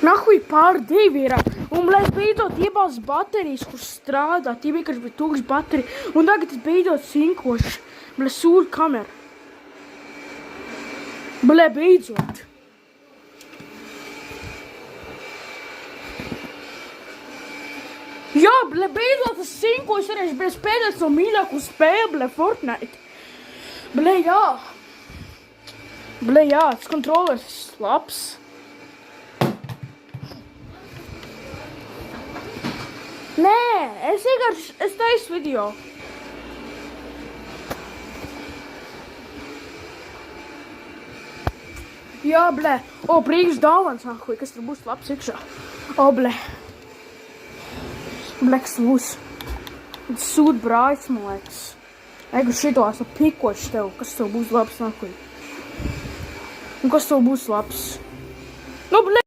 Nahuj pār divi ir. Un, blēd, beidzot iebās baterijas, kur strādā. Tie vienkārši bija tūkstoši baterija. Un tagad es beidzot sinkošu. Blēd, sūra kamera. Blēd, beidzot. Jā, blēd, beidzot es sinkošu arī. Blēd, spēlēt no mīļāku spēli, blēd, Fortnite. Blēd, jā. Blēd, jā, tas kontrolers labs. Nē, es taisu video. Jā, blē. O, brīvs dāvans, nahuj, kas tur būs labs iekšā. O, blē. Blē, kas tur būs. Sūt brāļs, man liekas. Egu šito esmu pikoši tev, kas tev būs labs, nahuj. Un kas tev būs labs. Nu, blē.